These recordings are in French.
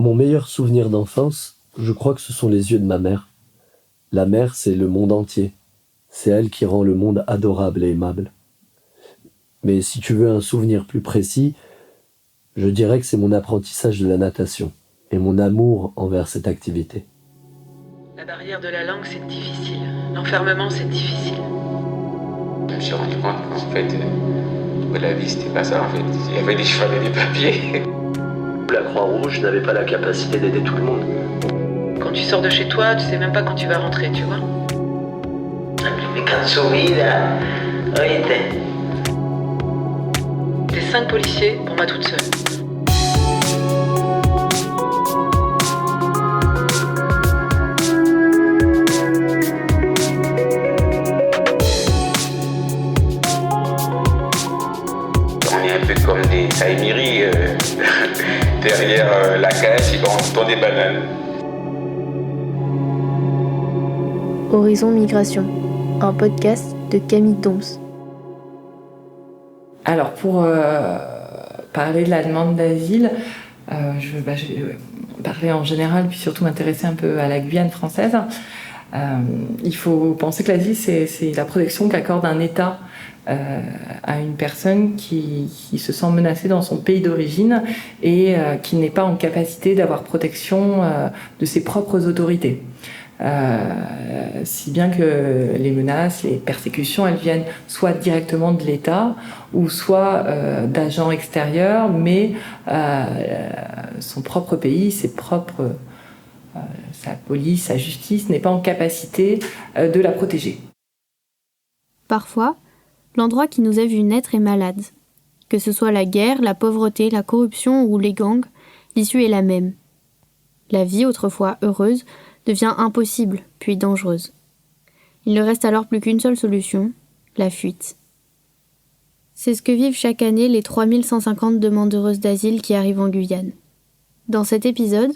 Mon meilleur souvenir d'enfance, je crois que ce sont les yeux de ma mère. La mère, c'est le monde entier. C'est elle qui rend le monde adorable et aimable. Mais si tu veux un souvenir plus précis, je dirais que c'est mon apprentissage de la natation et mon amour envers cette activité. La barrière de la langue, c'est difficile. L'enfermement, c'est difficile. Je me suis rendu compte qu'en fait, la vie, c'était pas ça, en fait. Il y avait des chevaux et des papiers. La Croix-Rouge n'avait pas la capacité d'aider tout le monde. Quand tu sors de chez toi, tu sais même pas quand tu vas rentrer, tu vois. T'es 5 policiers pour moi toute seule. On est un peu comme des Taïmiri derrière la cage et on tend des bananes. Horizon Migration, un podcast de Camille Doms. Alors pour parler de la demande d'asile, je vais parler en général puis surtout m'intéresser un peu à la Guyane française. Il faut penser que l'asile c'est la protection qu'accorde un État à une personne qui se sent menacée dans son pays d'origine et qui n'est pas en capacité d'avoir protection de ses propres autorités. Si bien que les menaces, les persécutions, elles viennent soit directement de l'État ou soit d'agents extérieurs, mais son propre pays, sa police, sa justice n'est pas en capacité de la protéger. Parfois, l'endroit qui nous a vu naître est malade. Que ce soit la guerre, la pauvreté, la corruption ou les gangs, l'issue est la même. La vie, autrefois heureuse, devient impossible, puis dangereuse. Il ne reste alors plus qu'une seule solution, la fuite. C'est ce que vivent chaque année les 3150 demandeuses d'asile qui arrivent en Guyane. Dans cet épisode,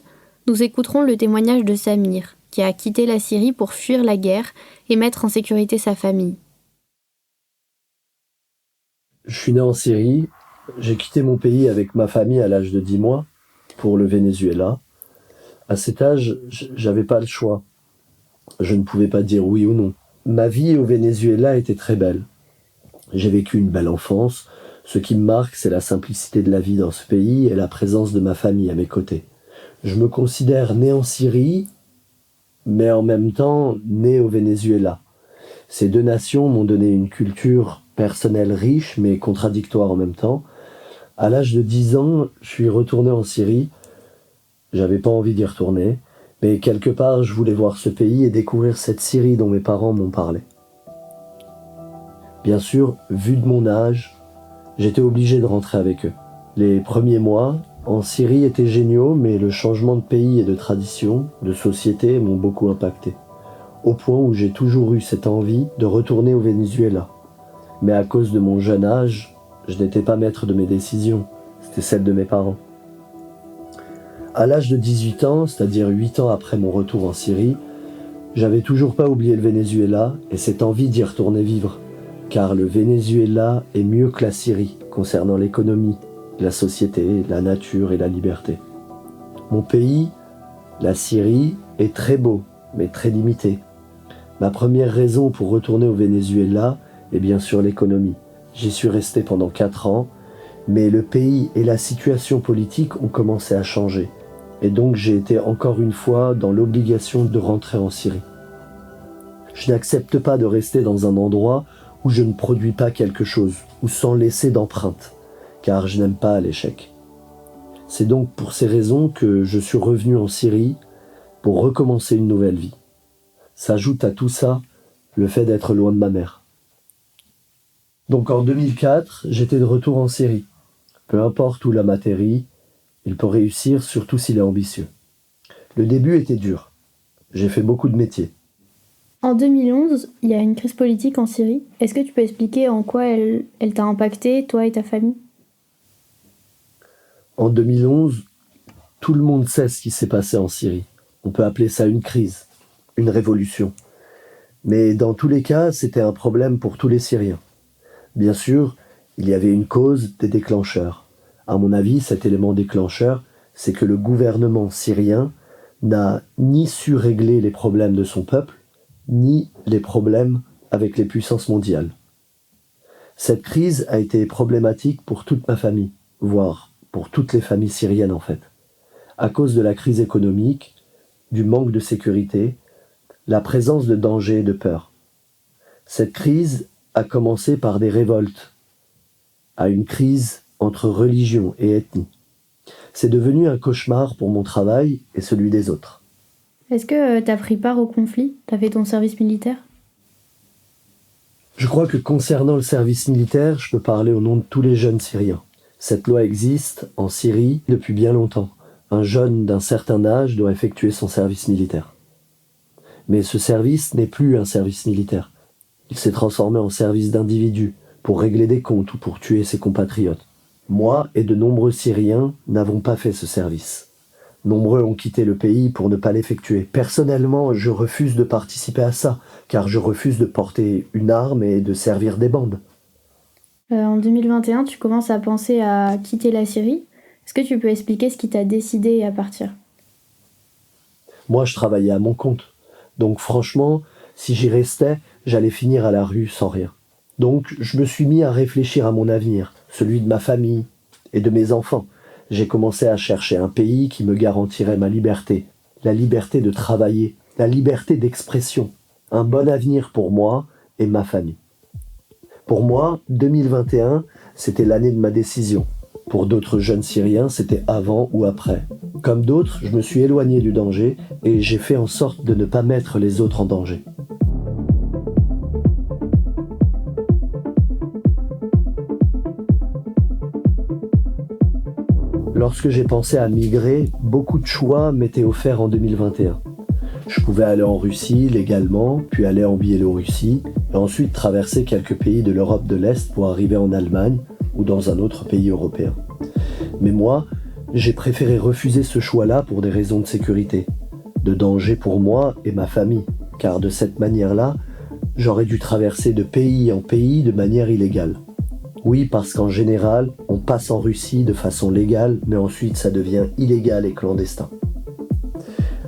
nous écouterons le témoignage de Samir, qui a quitté la Syrie pour fuir la guerre et mettre en sécurité sa famille. Je suis né en Syrie, j'ai quitté mon pays avec ma famille à l'âge de 10 mois pour le Venezuela. À cet âge, j'avais pas le choix. Je ne pouvais pas dire oui ou non. Ma vie au Venezuela était très belle. J'ai vécu une belle enfance. Ce qui me marque, c'est la simplicité de la vie dans ce pays et la présence de ma famille à mes côtés. Je me considère né en Syrie, mais en même temps né au Venezuela. Ces deux nations m'ont donné une culture personnelle riche, mais contradictoire en même temps. À l'âge de 10 ans, je suis retourné en Syrie. J'avais pas envie d'y retourner, mais quelque part, je voulais voir ce pays et découvrir cette Syrie dont mes parents m'ont parlé. Bien sûr, vu de mon âge, j'étais obligé de rentrer avec eux. Les premiers mois en Syrie étaient géniaux, mais le changement de pays et de tradition, de société m'ont beaucoup impacté. Au point où j'ai toujours eu cette envie de retourner au Venezuela. Mais à cause de mon jeune âge, je n'étais pas maître de mes décisions, c'était celle de mes parents. À l'âge de 18 ans, c'est-à-dire 8 ans après mon retour en Syrie, j'avais toujours pas oublié le Venezuela et cette envie d'y retourner vivre, car le Venezuela est mieux que la Syrie concernant l'économie, la société, la nature et la liberté. Mon pays, la Syrie, est très beau, mais très limité. Ma première raison pour retourner au Venezuela est bien sûr l'économie. J'y suis resté pendant 4 ans, mais le pays et la situation politique ont commencé à changer. Et donc j'ai été encore une fois dans l'obligation de rentrer en Syrie. Je n'accepte pas de rester dans un endroit où je ne produis pas quelque chose, ou sans laisser d'empreinte, car je n'aime pas l'échec. C'est donc pour ces raisons que je suis revenu en Syrie pour recommencer une nouvelle vie. S'ajoute à tout ça le fait d'être loin de ma mère. Donc en 2004, j'étais de retour en Syrie. Peu importe où l'homme atterrit, il peut réussir, surtout s'il est ambitieux. Le début était dur. J'ai fait beaucoup de métiers. En 2011, il y a une crise politique en Syrie. Est-ce que tu peux expliquer en quoi elle t'a impacté, toi et ta famille ? En 2011, tout le monde sait ce qui s'est passé en Syrie. On peut appeler ça une crise, une révolution. Mais dans tous les cas, c'était un problème pour tous les Syriens. Bien sûr, il y avait une cause, des déclencheurs. À mon avis, cet élément déclencheur, c'est que le gouvernement syrien n'a ni su régler les problèmes de son peuple, ni les problèmes avec les puissances mondiales. Cette crise a été problématique pour toute ma famille, voire pour toutes les familles syriennes en fait, à cause de la crise économique, du manque de sécurité, la présence de danger et de peur. Cette crise a commencé par des révoltes, à une crise entre religion et ethnie. C'est devenu un cauchemar pour mon travail et celui des autres. Est-ce que t'as pris part au conflit? T'as fait ton service militaire? Je crois que concernant le service militaire, je peux parler au nom de tous les jeunes Syriens. Cette loi existe en Syrie depuis bien longtemps. Un jeune d'un certain âge doit effectuer son service militaire. Mais ce service n'est plus un service militaire. Il s'est transformé en service d'individu, pour régler des comptes ou pour tuer ses compatriotes. Moi et de nombreux Syriens n'avons pas fait ce service. Nombreux ont quitté le pays pour ne pas l'effectuer. Personnellement, je refuse de participer à ça, car je refuse de porter une arme et de servir des bandes. En 2021, tu commences à penser à quitter la Syrie. Est-ce que tu peux expliquer ce qui t'a décidé à partir? Moi, je travaillais à mon compte. Donc franchement, si j'y restais, j'allais finir à la rue sans rien. Donc je me suis mis à réfléchir à mon avenir, celui de ma famille et de mes enfants. J'ai commencé à chercher un pays qui me garantirait ma liberté, la liberté de travailler, la liberté d'expression, un bon avenir pour moi et ma famille. Pour moi, 2021, c'était l'année de ma décision. Pour d'autres jeunes Syriens, c'était avant ou après. Comme d'autres, je me suis éloigné du danger et j'ai fait en sorte de ne pas mettre les autres en danger. Lorsque j'ai pensé à migrer, beaucoup de choix m'étaient offerts en 2021. Je pouvais aller en Russie légalement, puis aller en Biélorussie, et ensuite traverser quelques pays de l'Europe de l'Est pour arriver en Allemagne ou dans un autre pays européen. Mais moi, j'ai préféré refuser ce choix-là pour des raisons de sécurité, de danger pour moi et ma famille, car de cette manière-là, j'aurais dû traverser de pays en pays de manière illégale. Oui, parce qu'en général, on passe en Russie de façon légale, mais ensuite ça devient illégal et clandestin.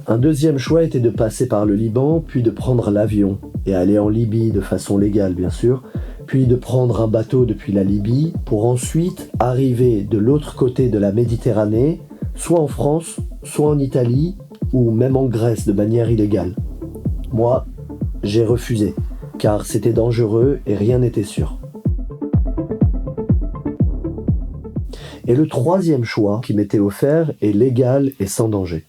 Un deuxième choix était de passer par le Liban, puis de prendre l'avion, et aller en Libye de façon légale bien sûr, puis de prendre un bateau depuis la Libye, pour ensuite arriver de l'autre côté de la Méditerranée, soit en France, soit en Italie, ou même en Grèce de manière illégale. Moi, j'ai refusé, car c'était dangereux et rien n'était sûr. Et le troisième choix qui m'était offert est légal et sans danger.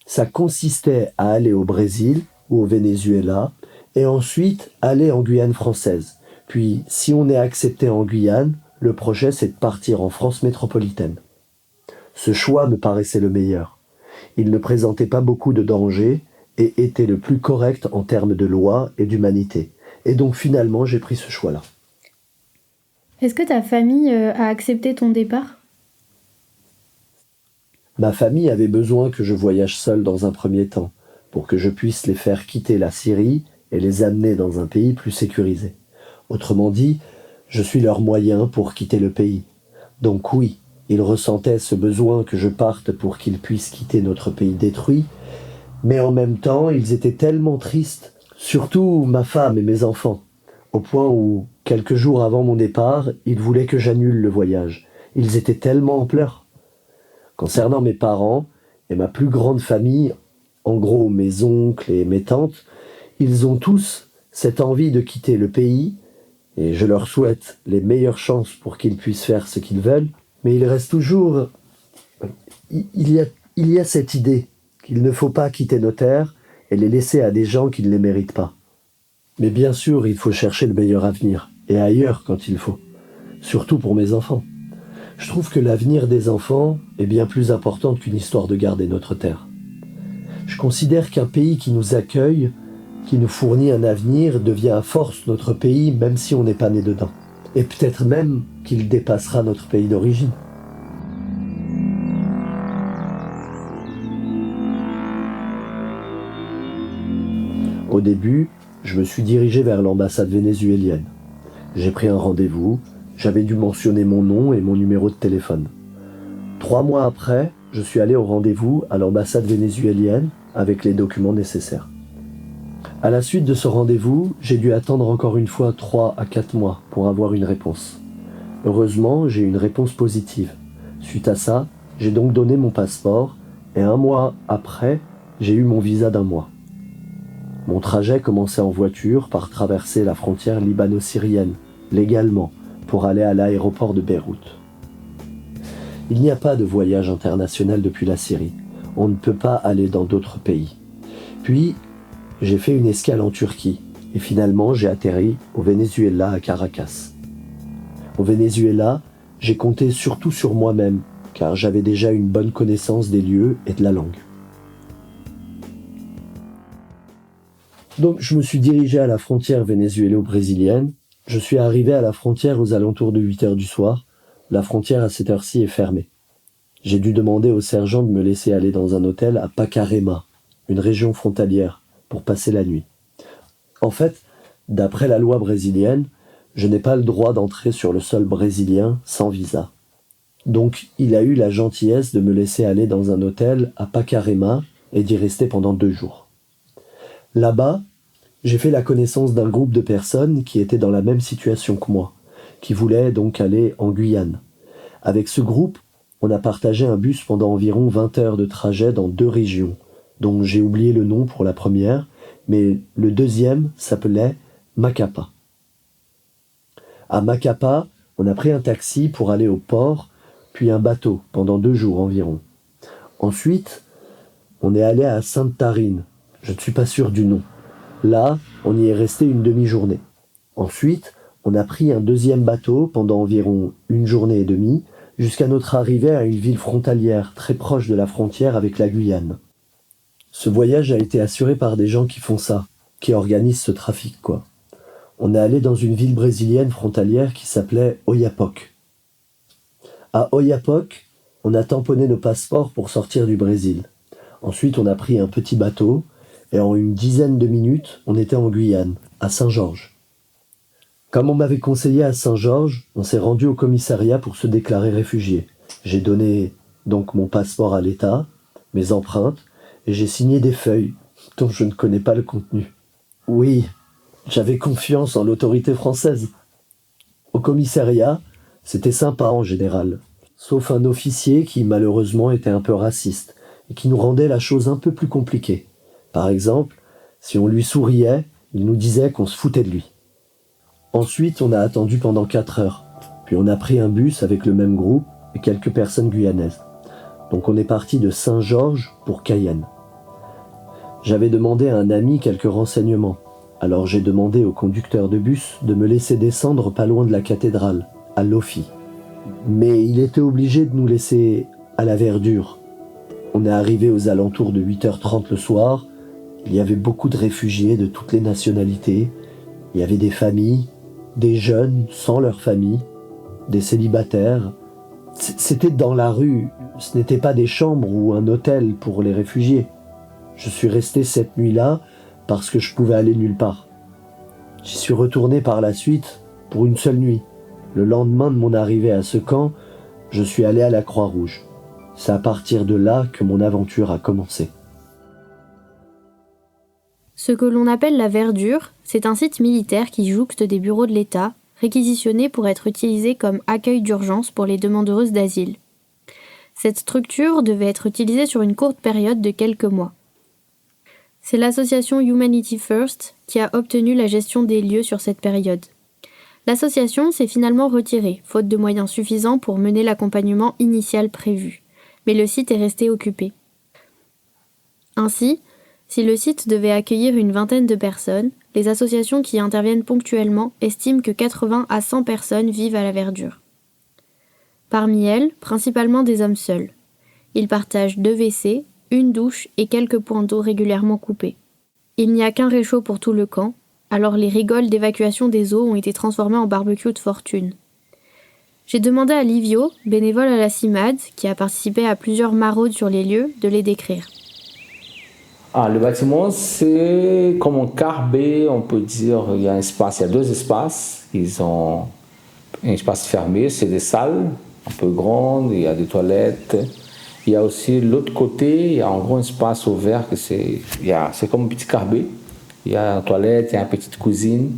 Ça consistait à aller au Brésil ou au Venezuela et ensuite aller en Guyane française. Puis, si on est accepté en Guyane, le projet c'est de partir en France métropolitaine. Ce choix me paraissait le meilleur. Il ne présentait pas beaucoup de dangers et était le plus correct en termes de loi et d'humanité. Et donc finalement, j'ai pris ce choix-là. Est-ce que ta famille a accepté ton départ? Ma famille avait besoin que je voyage seul dans un premier temps, pour que je puisse les faire quitter la Syrie et les amener dans un pays plus sécurisé. Autrement dit, je suis leur moyen pour quitter le pays. Donc oui, ils ressentaient ce besoin que je parte pour qu'ils puissent quitter notre pays détruit, mais en même temps, ils étaient tellement tristes, surtout ma femme et mes enfants, au point où, quelques jours avant mon départ, ils voulaient que j'annule le voyage. Ils étaient tellement en pleurs. Concernant mes parents et ma plus grande famille, en gros mes oncles et mes tantes, ils ont tous cette envie de quitter le pays, et je leur souhaite les meilleures chances pour qu'ils puissent faire ce qu'ils veulent, mais il reste toujours... Il y a cette idée qu'il ne faut pas quitter nos terres et les laisser à des gens qui ne les méritent pas. Mais bien sûr, il faut chercher le meilleur avenir, et ailleurs quand il faut, surtout pour mes enfants. Je trouve que l'avenir des enfants est bien plus important qu'une histoire de garder notre terre. Je considère qu'un pays qui nous accueille, qui nous fournit un avenir, devient à force notre pays même si on n'est pas né dedans. Et peut-être même qu'il dépassera notre pays d'origine. Au début, je me suis dirigé vers l'ambassade vénézuélienne. J'ai pris un rendez-vous, j'avais dû mentionner mon nom et mon numéro de téléphone. 3 mois après, je suis allé au rendez-vous à l'ambassade vénézuélienne avec les documents nécessaires. À la suite de ce rendez-vous, j'ai dû attendre encore une fois 3 à 4 mois pour avoir une réponse. Heureusement, j'ai eu une réponse positive. Suite à ça, j'ai donc donné mon passeport et 1 mois après, j'ai eu mon visa d'1 mois. Mon trajet commençait en voiture par traverser la frontière libano-syrienne, légalement, pour aller à l'aéroport de Beyrouth. Il n'y a pas de voyage international depuis la Syrie. On ne peut pas aller dans d'autres pays. Puis, j'ai fait une escale en Turquie et finalement j'ai atterri au Venezuela à Caracas. Au Venezuela, j'ai compté surtout sur moi-même car j'avais déjà une bonne connaissance des lieux et de la langue. Donc je me suis dirigé à la frontière vénézuélo-brésilienne. Je suis arrivé à la frontière aux alentours de 8 heures du soir. La frontière à cette heure-ci est fermée. J'ai dû demander au sergent de me laisser aller dans un hôtel à Pacarema, une région frontalière, pour passer la nuit. En fait, d'après la loi brésilienne, je n'ai pas le droit d'entrer sur le sol brésilien sans visa. Donc, il a eu la gentillesse de me laisser aller dans un hôtel à Pacarema et d'y rester pendant 2 jours. Là-bas, j'ai fait la connaissance d'un groupe de personnes qui étaient dans la même situation que moi, qui voulaient donc aller en Guyane. Avec ce groupe, on a partagé un bus pendant environ 20 heures de trajet dans 2 régions, dont j'ai oublié le nom pour la première, mais le deuxième s'appelait Macapá. À Macapá, on a pris un taxi pour aller au port, puis un bateau pendant 2 jours environ. Ensuite, on est allé à Sainte-Tarine, je ne suis pas sûr du nom. Là, on y est resté une demi-journée. Ensuite, on a pris un deuxième bateau pendant environ 1 journée et demie, jusqu'à notre arrivée à une ville frontalière très proche de la frontière avec la Guyane. Ce voyage a été assuré par des gens qui font ça, qui organisent ce trafic, quoi. On est allé dans une ville brésilienne frontalière qui s'appelait Oiapoque. À Oiapoque, on a tamponné nos passeports pour sortir du Brésil. Ensuite, on a pris un petit bateau, et en une dizaine de minutes, on était en Guyane, à Saint-Georges. Comme on m'avait conseillé à Saint-Georges, on s'est rendu au commissariat pour se déclarer réfugié. J'ai donné donc mon passeport à l'État, mes empreintes, et j'ai signé des feuilles dont je ne connais pas le contenu. Oui, j'avais confiance en l'autorité française. Au commissariat, c'était sympa en général, sauf un officier qui malheureusement était un peu raciste et qui nous rendait la chose un peu plus compliquée. Par exemple, si on lui souriait, il nous disait qu'on se foutait de lui. Ensuite, on a attendu pendant 4 heures, puis on a pris un bus avec le même groupe et quelques personnes guyanaises. Donc on est parti de Saint-Georges pour Cayenne. J'avais demandé à un ami quelques renseignements, alors j'ai demandé au conducteur de bus de me laisser descendre pas loin de la cathédrale, à Lofi. Mais il était obligé de nous laisser à la Verdure. On est arrivé aux alentours de 8h30 le soir, il y avait beaucoup de réfugiés de toutes les nationalités, il y avait des familles, des jeunes sans leur famille, des célibataires. C'était dans la rue, ce n'était pas des chambres ou un hôtel pour les réfugiés. Je suis resté cette nuit-là parce que je pouvais aller nulle part. J'y suis retourné par la suite pour une seule nuit. Le lendemain de mon arrivée à ce camp, je suis allé à la Croix-Rouge. C'est à partir de là que mon aventure a commencé. Ce que l'on appelle la Verdure, c'est un site militaire qui jouxte des bureaux de l'État, réquisitionnés pour être utilisés comme accueil d'urgence pour les demandeuses d'asile. Cette structure devait être utilisée sur une courte période de quelques mois. C'est l'association Humanity First qui a obtenu la gestion des lieux sur cette période. L'association s'est finalement retirée, faute de moyens suffisants pour mener l'accompagnement initial prévu, mais le site est resté occupé. Ainsi, si le site devait accueillir une vingtaine de personnes, les associations qui interviennent ponctuellement estiment que 80 à 100 personnes vivent à la Verdure. Parmi elles, principalement des hommes seuls. Ils partagent 2 WC, une douche et quelques points d'eau régulièrement coupés. Il n'y a qu'un réchaud pour tout le camp, alors les rigoles d'évacuation des eaux ont été transformées en barbecue de fortune. J'ai demandé à Livio, bénévole à la CIMAD, qui a participé à plusieurs maraudes sur les lieux, de les décrire. Le bâtiment, c'est comme un quart B, on peut dire. Il y a 2 espaces. Ils ont un espace fermé, c'est des salles un peu grandes, il y a des toilettes. Il y a aussi l'autre côté, il y a un grand espace ouvert, c'est comme un petit carbet. Il y a une toilette, il y a une petite cuisine.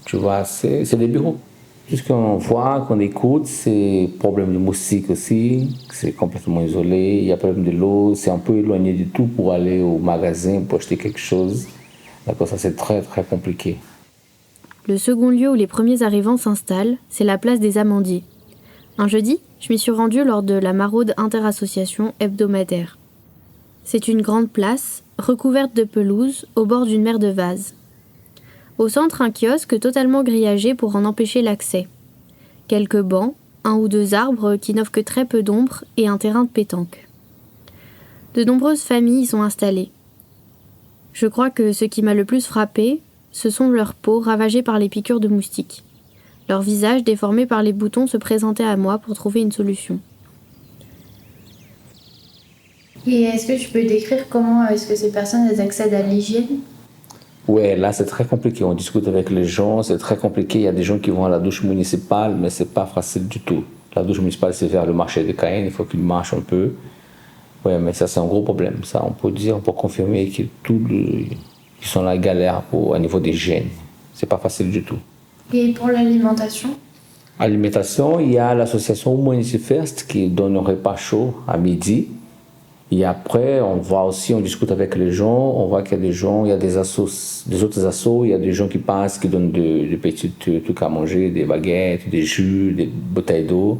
Tu vois, c'est des bureaux. Tout ce qu'on voit, qu'on écoute, c'est problème de moustiques aussi, c'est complètement isolé. Il y a problème de l'eau, c'est un peu éloigné du tout pour aller au magasin pour acheter quelque chose. D'accord, ça c'est très très compliqué. Le second lieu où les premiers arrivants s'installent, c'est la place des Amandiers. Un jeudi, je m'y suis rendue lors de la maraude interassociation hebdomadaire. C'est une grande place, recouverte de pelouse, au bord d'une mer de vases. Au centre, un kiosque totalement grillagé pour en empêcher l'accès. Quelques bancs, 1 ou 2 arbres qui n'offrent que très peu d'ombre et un terrain de pétanque. De nombreuses familles y sont installées. Je crois que ce qui m'a le plus frappé, ce sont leurs peaux ravagées par les piqûres de moustiques. Leurs visages déformés par les boutons se présentaient à moi pour trouver une solution. Et est-ce que tu peux décrire comment est-ce que ces personnes elles accèdent à l'hygiène ? Ouais, là c'est très compliqué. On discute avec les gens, c'est très compliqué. Il y a des gens qui vont à la douche municipale, mais c'est pas facile du tout. La douche municipale, c'est vers le marché de Cayenne, il faut qu'ils marchent un peu. Ouais, mais ça c'est un gros problème. Ça, on peut dire, on peut confirmer qu'ils sont là galère au niveau d'hygiène. C'est pas facile du tout. Et pour l'alimentation ? Alimentation, il y a l'association Humanity First qui donne un repas chaud à midi. Et après, on discute avec les gens, on voit qu'il y a des gens, il y a des autres assos, il y a des gens qui passent, qui donnent des petits trucs à manger, des baguettes, des jus, des bouteilles d'eau.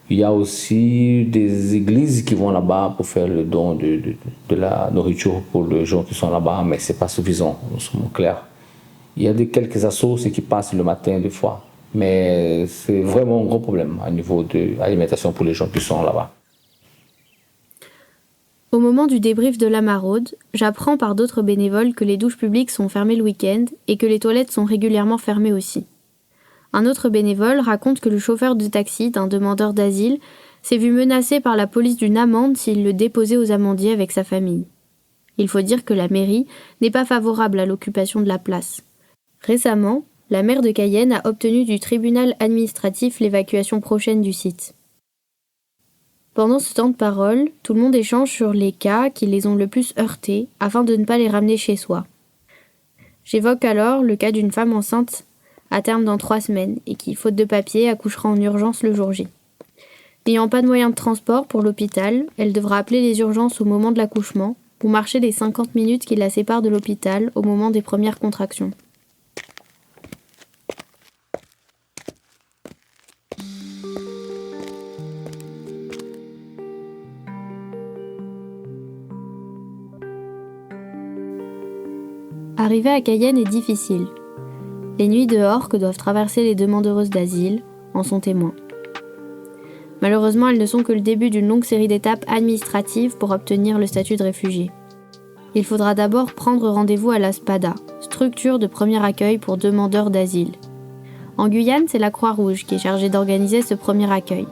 Il y a aussi des églises qui vont là-bas pour faire le don de la nourriture pour les gens qui sont là-bas, mais ce n'est pas suffisant, nous sommes clairs. Il y a quelques assos qui passent le matin des fois, mais c'est vraiment un gros problème au niveau de l'alimentation pour les gens qui sont là-bas. Au moment du débrief de la maraude, j'apprends par d'autres bénévoles que les douches publiques sont fermées le week-end et que les toilettes sont régulièrement fermées aussi. Un autre bénévole raconte que le chauffeur de taxi d'un demandeur d'asile s'est vu menacé par la police d'une amende s'il le déposait aux Amandiers avec sa famille. Il faut dire que la mairie n'est pas favorable à l'occupation de la place. Récemment, la maire de Cayenne a obtenu du tribunal administratif l'évacuation prochaine du site. Pendant ce temps de parole, tout le monde échange sur les cas qui les ont le plus heurtés afin de ne pas les ramener chez soi. J'évoque alors le cas d'une femme enceinte à terme dans 3 semaines et qui, faute de papier, accouchera en urgence le jour J. N'ayant pas de moyen de transport pour l'hôpital, elle devra appeler les urgences au moment de l'accouchement ou marcher les 50 minutes qui la séparent de l'hôpital au moment des premières contractions. Arriver à Cayenne est difficile. Les nuits dehors que doivent traverser les demandeuses d'asile en sont témoins. Malheureusement, elles ne sont que le début d'une longue série d'étapes administratives pour obtenir le statut de réfugié. Il faudra d'abord prendre rendez-vous à la SPADA, structure de premier accueil pour demandeurs d'asile. En Guyane, c'est la Croix-Rouge qui est chargée d'organiser ce premier accueil.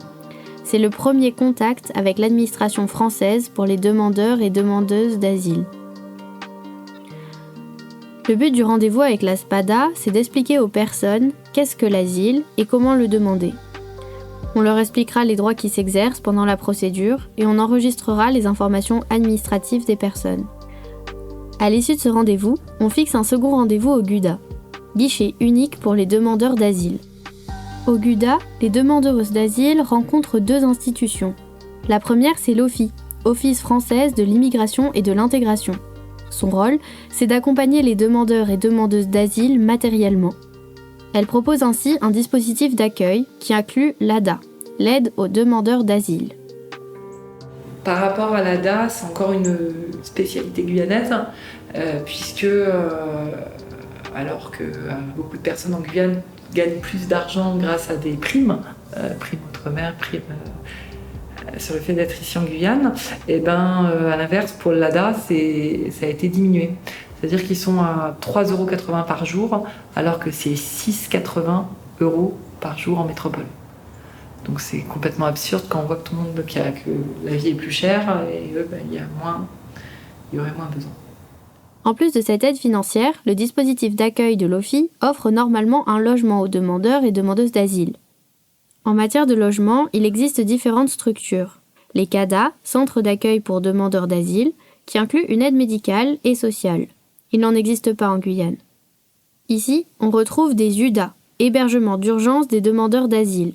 C'est le premier contact avec l'administration française pour les demandeurs et demandeuses d'asile. Le but du rendez-vous avec la SPADA, c'est d'expliquer aux personnes qu'est-ce que l'asile et comment le demander. On leur expliquera les droits qui s'exercent pendant la procédure et on enregistrera les informations administratives des personnes. À l'issue de ce rendez-vous, on fixe un second rendez-vous au GUDA, guichet unique pour les demandeurs d'asile. Au GUDA, les demandeuses d'asile rencontrent 2 institutions. La première, c'est l'OFII, Office française de l'immigration et de l'intégration. Son rôle, c'est d'accompagner les demandeurs et demandeuses d'asile matériellement. Elle propose ainsi un dispositif d'accueil qui inclut l'ADA, l'aide aux demandeurs d'asile. Par rapport à l'ADA, c'est encore une spécialité guyanaise, puisque alors que beaucoup de personnes en Guyane gagnent plus d'argent grâce à des primes, primes outre-mer, primes sur le fait d'être ici en Guyane, et à l'inverse, pour l'ADA, ça a été diminué. C'est-à-dire qu'ils sont à 3,80 € par jour, alors que c'est 6,80 € par jour en métropole. Donc c'est complètement absurde quand on voit que tout le monde que la vie est plus chère et eux, il y aurait moins besoin. En plus de cette aide financière, le dispositif d'accueil de l'OFII offre normalement un logement aux demandeurs et demandeuses d'asile. En matière de logement, il existe différentes structures. les CADA, centres d'accueil pour demandeurs d'asile, qui incluent une aide médicale et sociale. Il n'en existe pas en Guyane. Ici, on retrouve des UDA, hébergements d'urgence des demandeurs d'asile.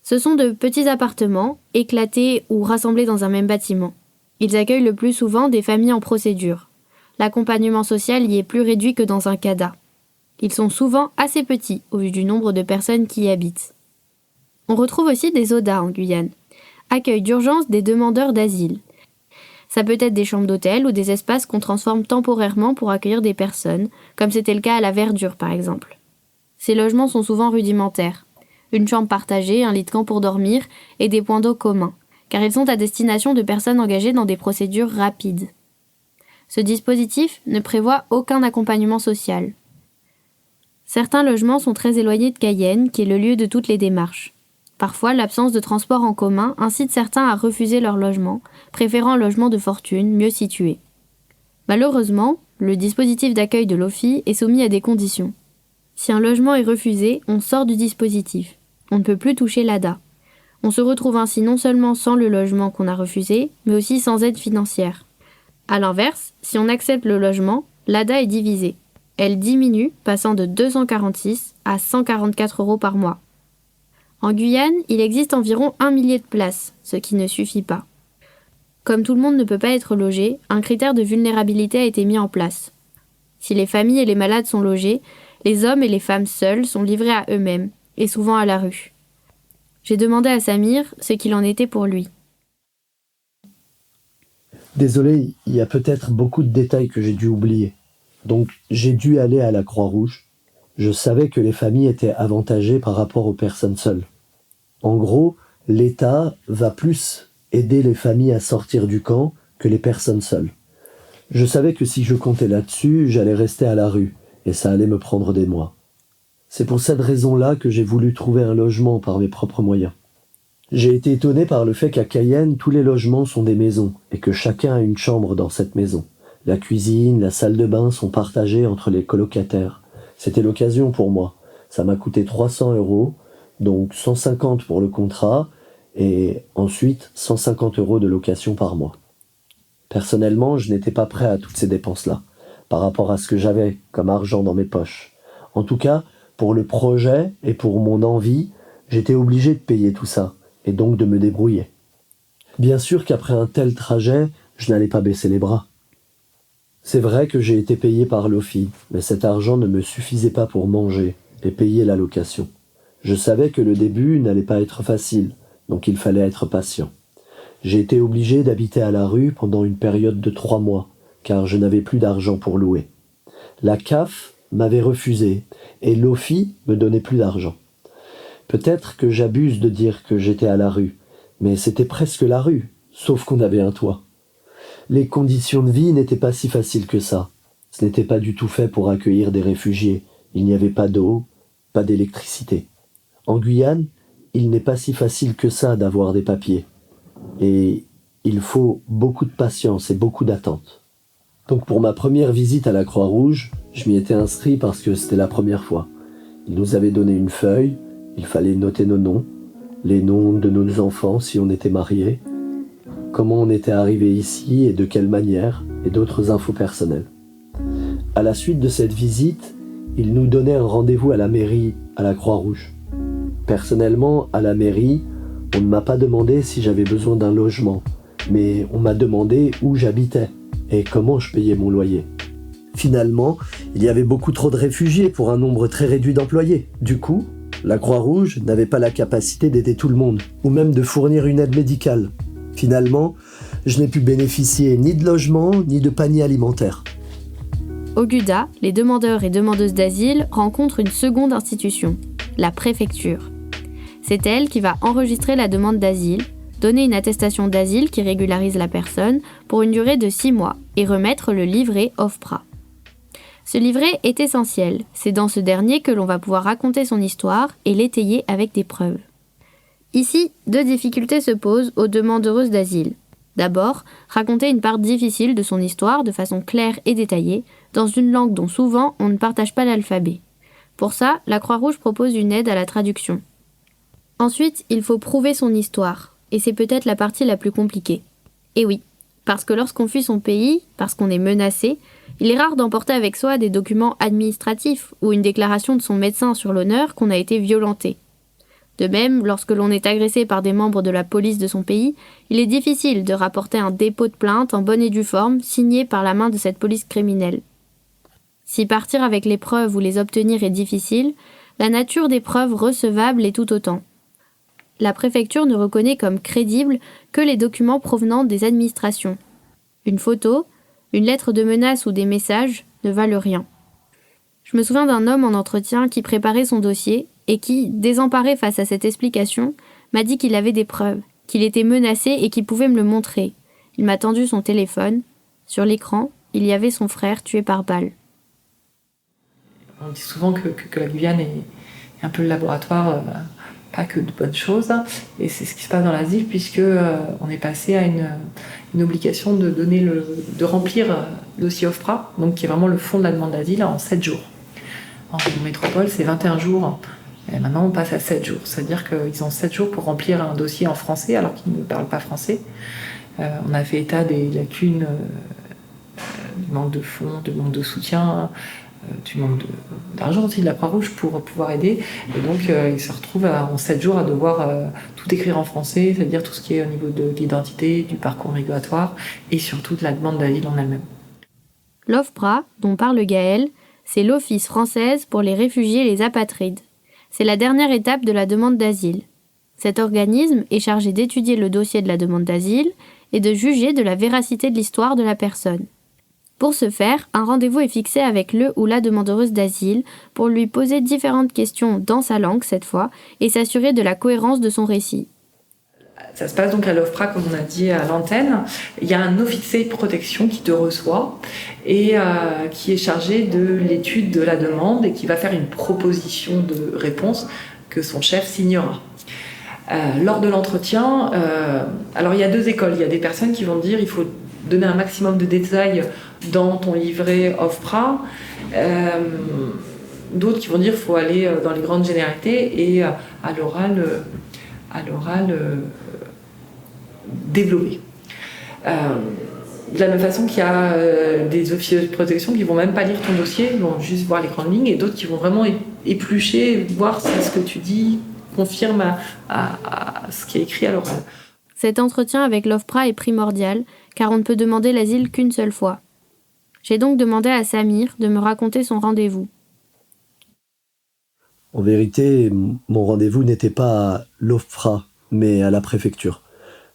Ce sont de petits appartements, éclatés ou rassemblés dans un même bâtiment. Ils accueillent le plus souvent des familles en procédure. L'accompagnement social y est plus réduit que dans un CADA. Ils sont souvent assez petits au vu du nombre de personnes qui y habitent. On retrouve aussi des ODA en Guyane, accueil d'urgence des demandeurs d'asile. Ça peut être des chambres d'hôtel ou des espaces qu'on transforme temporairement pour accueillir des personnes, comme c'était le cas à la Verdure par exemple. Ces logements sont souvent rudimentaires. Une chambre partagée, un lit de camp pour dormir et des points d'eau communs, car ils sont à destination de personnes engagées dans des procédures rapides. Ce dispositif ne prévoit aucun accompagnement social. Certains logements sont très éloignés de Cayenne, qui est le lieu de toutes les démarches. Parfois, l'absence de transport en commun incite certains à refuser leur logement, préférant un logement de fortune mieux situé. Malheureusement, le dispositif d'accueil de l'OFI est soumis à des conditions. Si un logement est refusé, on sort du dispositif. On ne peut plus toucher l'ADA. On se retrouve ainsi non seulement sans le logement qu'on a refusé, mais aussi sans aide financière. A l'inverse, si on accepte le logement, l'ADA est divisée. Elle diminue, passant de 246 à 144 € par mois. En Guyane, il existe environ 1 millier de places, ce qui ne suffit pas. Comme tout le monde ne peut pas être logé, un critère de vulnérabilité a été mis en place. Si les familles et les malades sont logés, les hommes et les femmes seuls sont livrés à eux-mêmes, et souvent à la rue. J'ai demandé à Samir ce qu'il en était pour lui. Désolé, il y a peut-être beaucoup de détails que j'ai dû oublier. Donc j'ai dû aller à la Croix-Rouge. Je savais que les familles étaient avantagées par rapport aux personnes seules. En gros, l'État va plus aider les familles à sortir du camp que les personnes seules. Je savais que si je comptais là-dessus, j'allais rester à la rue, et ça allait me prendre des mois. C'est pour cette raison-là que j'ai voulu trouver un logement par mes propres moyens. J'ai été étonné par le fait qu'à Cayenne, tous les logements sont des maisons, et que chacun a une chambre dans cette maison. La cuisine, la salle de bain sont partagées entre les colocataires. C'était l'occasion pour moi. Ça m'a coûté 300 €, donc 150 pour le contrat, et ensuite 150 € de location par mois. Personnellement, je n'étais pas prêt à toutes ces dépenses-là, par rapport à ce que j'avais comme argent dans mes poches. En tout cas, pour le projet et pour mon envie, j'étais obligé de payer tout ça, et donc de me débrouiller. Bien sûr qu'après un tel trajet, je n'allais pas baisser les bras. C'est vrai que j'ai été payé par l'OFI, mais cet argent ne me suffisait pas pour manger et payer la location. Je savais que le début n'allait pas être facile, donc il fallait être patient. J'ai été obligé d'habiter à la rue pendant une période de 3 mois, car je n'avais plus d'argent pour louer. La CAF m'avait refusé, et l'OFI me donnait plus d'argent. Peut-être que j'abuse de dire que j'étais à la rue, mais c'était presque la rue, sauf qu'on avait un toit. Les conditions de vie n'étaient pas si faciles que ça. Ce n'était pas du tout fait pour accueillir des réfugiés. Il n'y avait pas d'eau, pas d'électricité. En Guyane, il n'est pas si facile que ça d'avoir des papiers. Et il faut beaucoup de patience et beaucoup d'attente. Donc pour ma première visite à la Croix-Rouge, je m'y étais inscrit parce que c'était la première fois. Ils nous avaient donné une feuille, il fallait noter nos noms, les noms de nos enfants si on était mariés, comment on était arrivé ici et de quelle manière, et d'autres infos personnelles. À la suite de cette visite, ils nous donnaient un rendez-vous à la mairie, à la Croix-Rouge. Personnellement, à la mairie, on ne m'a pas demandé si j'avais besoin d'un logement, mais on m'a demandé où j'habitais et comment je payais mon loyer. Finalement, il y avait beaucoup trop de réfugiés pour un nombre très réduit d'employés. Du coup, la Croix-Rouge n'avait pas la capacité d'aider tout le monde, ou même de fournir une aide médicale. Finalement, je n'ai pu bénéficier ni de logement, ni de panier alimentaire. Au GUDA, les demandeurs et demandeuses d'asile rencontrent une seconde institution, la préfecture. C'est elle qui va enregistrer la demande d'asile, donner une attestation d'asile qui régularise la personne pour une durée de 6 mois et remettre le livret OFPRA. Ce livret est essentiel, c'est dans ce dernier que l'on va pouvoir raconter son histoire et l'étayer avec des preuves. Ici, 2 difficultés se posent aux demandeuses d'asile. D'abord, raconter une part difficile de son histoire de façon claire et détaillée, dans une langue dont souvent on ne partage pas l'alphabet. Pour ça, la Croix-Rouge propose une aide à la traduction. Ensuite, il faut prouver son histoire, Et c'est peut-être la partie la plus compliquée. Et oui, parce que lorsqu'on fuit son pays, parce qu'on est menacé, il est rare d'emporter avec soi des documents administratifs ou une déclaration de son médecin sur l'honneur qu'on a été violenté. De même, lorsque l'on est agressé par des membres de la police de son pays, il est difficile de rapporter un dépôt de plainte en bonne et due forme signé par la main de cette police criminelle. Si partir avec les preuves ou les obtenir est difficile, la nature des preuves recevables est tout autant. La préfecture ne reconnaît comme crédibles que les documents provenant des administrations. Une photo, une lettre de menace ou des messages ne valent rien. Je me souviens d'un homme en entretien qui préparait son dossier et qui, désemparé face à cette explication, m'a dit qu'il avait des preuves, qu'il était menacé et qu'il pouvait me le montrer. Il m'a tendu son téléphone. Sur l'écran, il y avait son frère tué par balle. On dit souvent que la Guyane est un peu le laboratoire, pas que de bonnes choses, et c'est ce qui se passe dans l'asile, puisque on est passé à une obligation de remplir le dossier OFPRA, donc qui est vraiment le fond de la demande d'asile, en 7 jours. En métropole, c'est 21 jours, et maintenant on passe à 7 jours, c'est-à-dire qu'ils ont 7 jours pour remplir un dossier en français, alors qu'ils ne parlent pas français. On a fait état des lacunes, du manque de fonds, du manque de soutien, du manque d'argent aussi de la Croix-Rouge pour pouvoir aider. Et donc, ils se retrouvent en 7 jours à devoir tout écrire en français, c'est-à-dire tout ce qui est au niveau de l'identité, du parcours migratoire et surtout de la demande d'asile en elle-même. L'OFPRA, dont parle Gaëlle, c'est l'Office française pour les réfugiés et les apatrides. C'est la dernière étape de la demande d'asile. Cet organisme est chargé d'étudier le dossier de la demande d'asile et de juger de la véracité de l'histoire de la personne. Pour ce faire, un rendez-vous est fixé avec le ou la demandeuse d'asile pour lui poser différentes questions dans sa langue cette fois et s'assurer de la cohérence de son récit. Ça se passe donc à l'OFPRA, comme on a dit à l'antenne. Il y a un officier de protection qui te reçoit et qui est chargé de l'étude de la demande et qui va faire une proposition de réponse que son chef signera. Lors de l'entretien, alors il y a 2 écoles. Il y a des personnes qui vont dire il faut donner un maximum de détails dans ton livret OFPRA. D'autres qui vont dire qu'il faut aller dans les grandes généralités et à l'oral développer. De la même façon qu'il y a des officiers de protection qui vont même pas lire ton dossier, ils vont juste voir les grandes lignes, et d'autres qui vont vraiment éplucher, voir si ce que tu dis confirme à ce qui est écrit à l'oral. Cet entretien avec l'OFPRA est primordial, car on ne peut demander l'asile qu'une seule fois. J'ai donc demandé à Samir de me raconter son rendez-vous. En vérité, mon rendez-vous n'était pas à l'OFPRA, mais à la préfecture.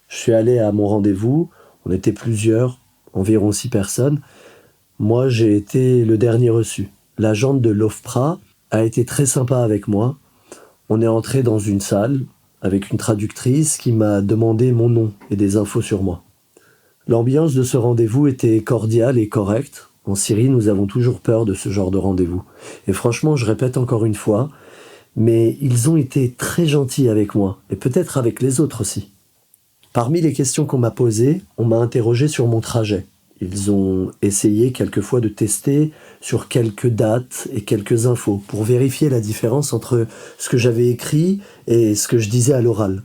Je suis allé à mon rendez-vous, on était plusieurs, environ 6 personnes. Moi, j'ai été le dernier reçu. L'agente de l'OFPRA a été très sympa avec moi. On est entré dans une salle avec une traductrice qui m'a demandé mon nom et des infos sur moi. L'ambiance de ce rendez-vous était cordiale et correcte. En Syrie, nous avons toujours peur de ce genre de rendez-vous. Et franchement, je répète encore une fois, mais ils ont été très gentils avec moi, et peut-être avec les autres aussi. Parmi les questions qu'on m'a posées, on m'a interrogé sur mon trajet. Ils ont essayé quelquefois de tester sur quelques dates et quelques infos pour vérifier la différence entre ce que j'avais écrit et ce que je disais à l'oral.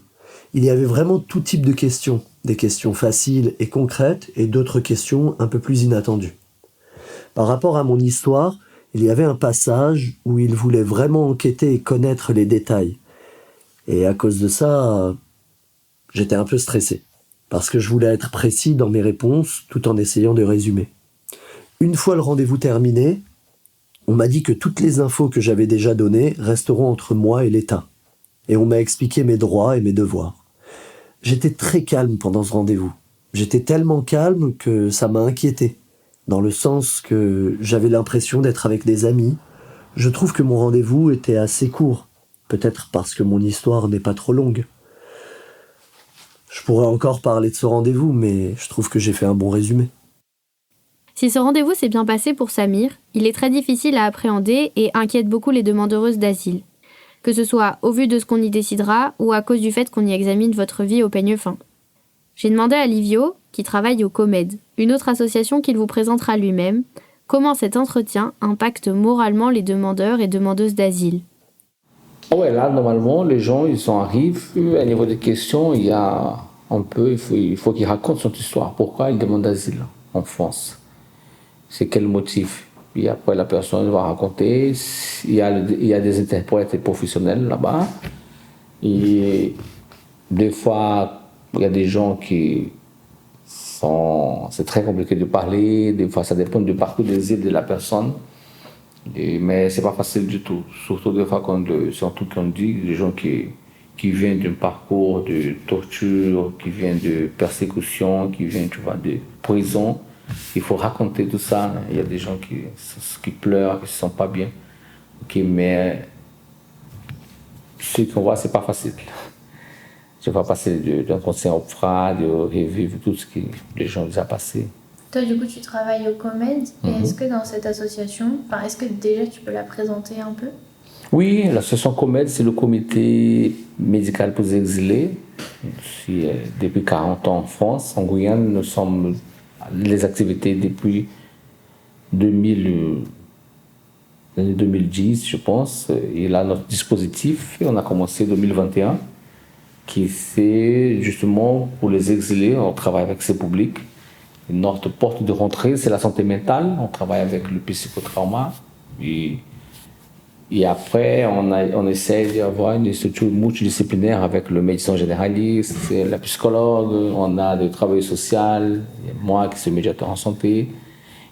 Il y avait vraiment tout type de questions, des questions faciles et concrètes et d'autres questions un peu plus inattendues. Par rapport à mon histoire, il y avait un passage où ils voulaient vraiment enquêter et connaître les détails. Et à cause de ça, j'étais un peu stressé, parce que je voulais être précis dans mes réponses tout en essayant de résumer. Une fois le rendez-vous terminé, on m'a dit que toutes les infos que j'avais déjà données resteront entre moi et l'État. Et on m'a expliqué mes droits et mes devoirs. J'étais très calme pendant ce rendez-vous. J'étais tellement calme que ça m'a inquiété, dans le sens que j'avais l'impression d'être avec des amis. Je trouve que mon rendez-vous était assez court, peut-être parce que mon histoire n'est pas trop longue. Je pourrais encore parler de ce rendez-vous, mais je trouve que j'ai fait un bon résumé. Si ce rendez-vous s'est bien passé pour Samir, il est très difficile à appréhender et inquiète beaucoup les demandeuses d'asile. Que ce soit au vu de ce qu'on y décidera ou à cause du fait qu'on y examine votre vie au peigne fin. J'ai demandé à Livio, qui travaille au COMED, une autre association qu'il vous présentera lui-même, comment cet entretien impacte moralement les demandeurs et demandeuses d'asile. Ouais, là, normalement, les gens, ils arrivent, à niveau des questions, il faut qu'ils racontent son histoire. Pourquoi ils demandent d'asile en France? C'est quel motif? Puis après, la personne va raconter. Il y a des interprètes professionnels là-bas. Et des fois, il y a des gens qui sont... C'est très compliqué de parler. Des fois, ça dépend du parcours des îles de la personne. Mais c'est pas facile du tout. Surtout des fois, surtout qu'on dit, les gens qui viennent d'un parcours de torture, qui viennent de persécution, qui viennent, tu vois, de prison. Il faut raconter tout ça. Il y a des gens qui pleurent, qui se sentent pas bien. Mais ce qu'on voit, c'est pas facile. C'est pas facile d'un conseil au FRA, de revivre tout ce que les gens ont passé. Toi, du coup, tu travailles au COMED. Et est-ce que dans cette association, est-ce que déjà tu peux la présenter un peu? Oui, l'association COMED, c'est le comité médical pour les exilés. Depuis 40 ans en France. En Guyane, nous sommes les activités depuis 2010, je pense. Et là, notre dispositif, on a commencé en 2021, qui c'est justement pour les exilés. On travaille avec ces publics. Notre porte de rentrée, c'est la santé mentale. On travaille avec le psychotrauma. Et après, on essaie d'avoir une structure multidisciplinaire avec le médecin généraliste, la psychologue, on a des travailleurs sociaux, moi qui suis médiateur en santé.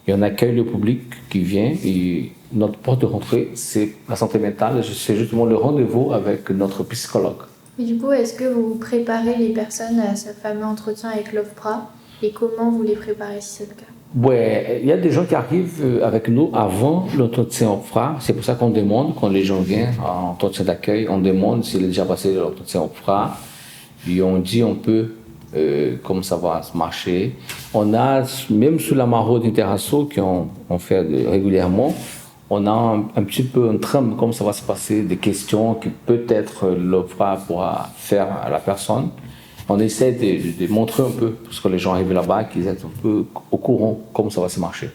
Et on accueille le public qui vient. Et notre porte de rentrée, c'est la santé mentale. C'est justement le rendez-vous avec notre psychologue. Et du coup, est-ce que vous préparez les personnes à ce fameux entretien avec l'OFPRA? Et comment vous les préparez si c'est le cas? Ouais, il y a des gens qui arrivent avec nous avant l'entretien OFPRA. C'est pour ça qu'on demande, quand les gens viennent en entretien d'accueil, on demande s'il est déjà passé l'entretien OFPRA. Et on dit un peu comment ça va marcher. On a, même sous la maraude Interasso, qu'on fait régulièrement, on a un petit peu un trame, comment ça va se passer, des questions que peut-être l'OFPRA pourra faire à la personne. On essaie de montrer un peu, parce que les gens arrivent là-bas, qu'ils soient un peu au courant comment ça va se marcher.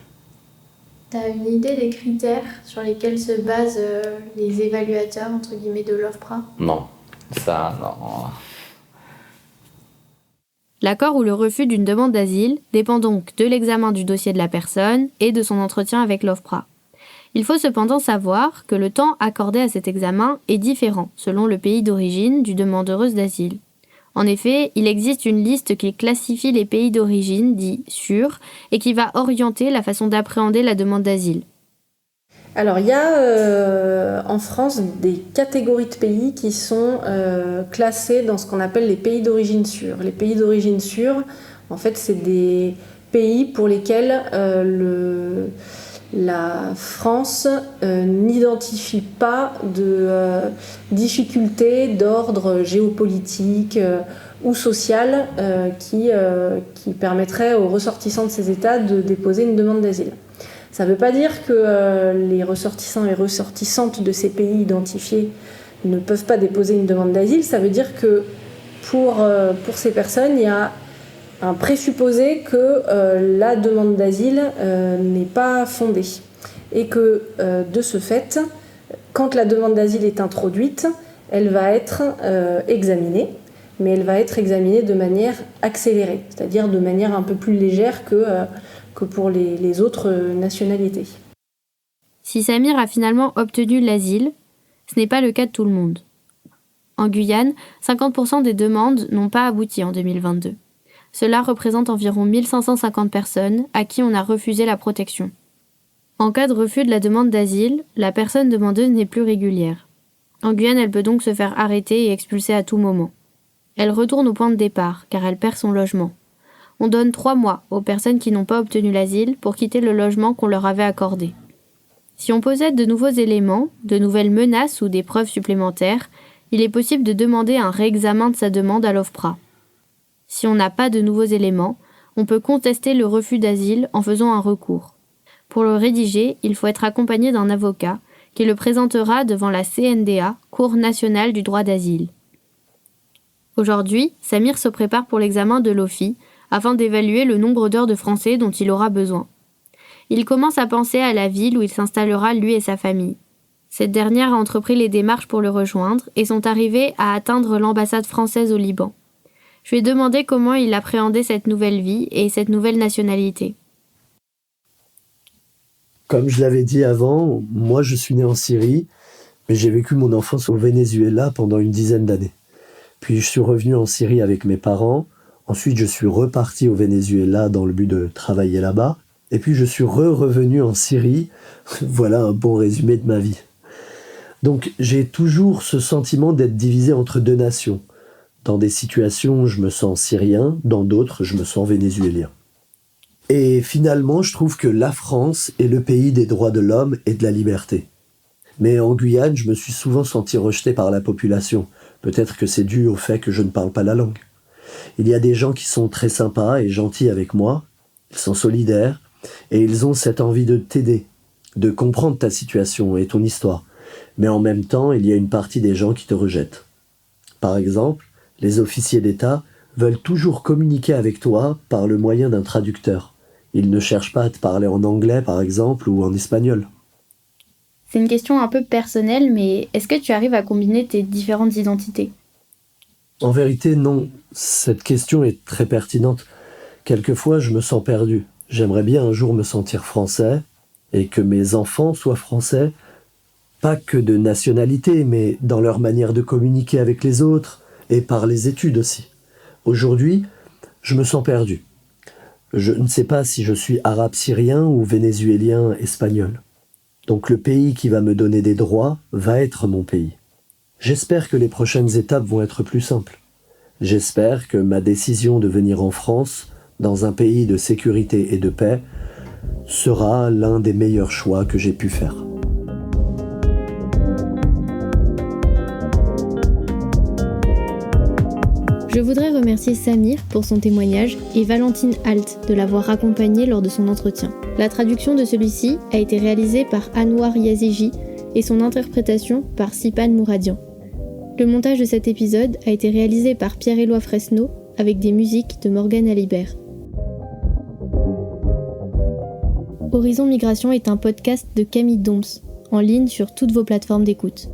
Tu as une idée des critères sur lesquels se basent les évaluateurs, entre guillemets, de l'OFPRA? Non, ça, non. L'accord ou le refus d'une demande d'asile dépend donc de l'examen du dossier de la personne et de son entretien avec l'OFPRA. Il faut cependant savoir que le temps accordé à cet examen est différent selon le pays d'origine du demandeuse d'asile. En effet, il existe une liste qui classifie les pays d'origine dits sûrs et qui va orienter la façon d'appréhender la demande d'asile. Alors, il y a en France des catégories de pays qui sont classés dans ce qu'on appelle les pays d'origine sûrs. Les pays d'origine sûrs, en fait, c'est des pays pour lesquels la France n'identifie pas de difficultés d'ordre géopolitique ou social qui permettraient aux ressortissants de ces États de déposer une demande d'asile. Ça ne veut pas dire que les ressortissants et ressortissantes de ces pays identifiés ne peuvent pas déposer une demande d'asile. Ça veut dire que pour ces personnes, il y a un présupposé que la demande d'asile n'est pas fondée. Et que de ce fait, quand la demande d'asile est introduite, elle va être examinée, mais elle va être examinée de manière accélérée, c'est-à-dire de manière un peu plus légère que pour les autres nationalités. Si Samir a finalement obtenu l'asile, ce n'est pas le cas de tout le monde. En Guyane, 50% des demandes n'ont pas abouti en 2022. Cela représente environ 1550 personnes à qui on a refusé la protection. En cas de refus de la demande d'asile, la personne demandeuse n'est plus régulière. En Guyane, elle peut donc se faire arrêter et expulser à tout moment. Elle retourne au point de départ, car elle perd son logement. On donne 3 mois aux personnes qui n'ont pas obtenu l'asile pour quitter le logement qu'on leur avait accordé. Si on possède de nouveaux éléments, de nouvelles menaces ou des preuves supplémentaires, il est possible de demander un réexamen de sa demande à l'OFPRA. Si on n'a pas de nouveaux éléments, on peut contester le refus d'asile en faisant un recours. Pour le rédiger, il faut être accompagné d'un avocat qui le présentera devant la CNDA, Cour nationale du droit d'asile. Aujourd'hui, Samir se prépare pour l'examen de l'OFI afin d'évaluer le nombre d'heures de français dont il aura besoin. Il commence à penser à la ville où il s'installera lui et sa famille. Cette dernière a entrepris les démarches pour le rejoindre et sont arrivés à atteindre l'ambassade française au Liban. Je lui ai demandé comment il appréhendait cette nouvelle vie et cette nouvelle nationalité. Comme je l'avais dit avant, moi je suis né en Syrie, mais j'ai vécu mon enfance au Venezuela pendant une dizaine d'années. Puis je suis revenu en Syrie avec mes parents, ensuite je suis reparti au Venezuela dans le but de travailler là-bas, et puis je suis revenu en Syrie. Voilà un bon résumé de ma vie. Donc j'ai toujours ce sentiment d'être divisé entre deux nations. Dans des situations, je me sens syrien, dans d'autres, je me sens vénézuélien. Et finalement, je trouve que la France est le pays des droits de l'homme et de la liberté. Mais en Guyane, je me suis souvent senti rejeté par la population. Peut-être que c'est dû au fait que je ne parle pas la langue. Il y a des gens qui sont très sympas et gentils avec moi, ils sont solidaires, et ils ont cette envie de t'aider, de comprendre ta situation et ton histoire. Mais en même temps, il y a une partie des gens qui te rejettent. Par exemple, les officiers d'État veulent toujours communiquer avec toi par le moyen d'un traducteur. Ils ne cherchent pas à te parler en anglais, par exemple, ou en espagnol. C'est une question un peu personnelle, mais est-ce que tu arrives à combiner tes différentes identités ? En vérité, non. Cette question est très pertinente. Quelquefois, je me sens perdu. J'aimerais bien un jour me sentir français, et que mes enfants soient français, pas que de nationalité, mais dans leur manière de communiquer avec les autres, et par les études aussi. Aujourd'hui, je me sens perdu. Je ne sais pas si je suis arabe syrien ou vénézuélien espagnol. Donc le pays qui va me donner des droits va être mon pays. J'espère que les prochaines étapes vont être plus simples. J'espère que ma décision de venir en France, dans un pays de sécurité et de paix, sera l'un des meilleurs choix que j'ai pu faire. Je voudrais remercier Samir pour son témoignage et Valentine Alt de l'avoir accompagné lors de son entretien. La traduction de celui-ci a été réalisée par Anwar Yazigi et son interprétation par Sipan Mouradian. Le montage de cet épisode a été réalisé par Pierre-Éloi Fresneau avec des musiques de Morgane Alibert. Horizon Migration est un podcast de Camille Doms, en ligne sur toutes vos plateformes d'écoute.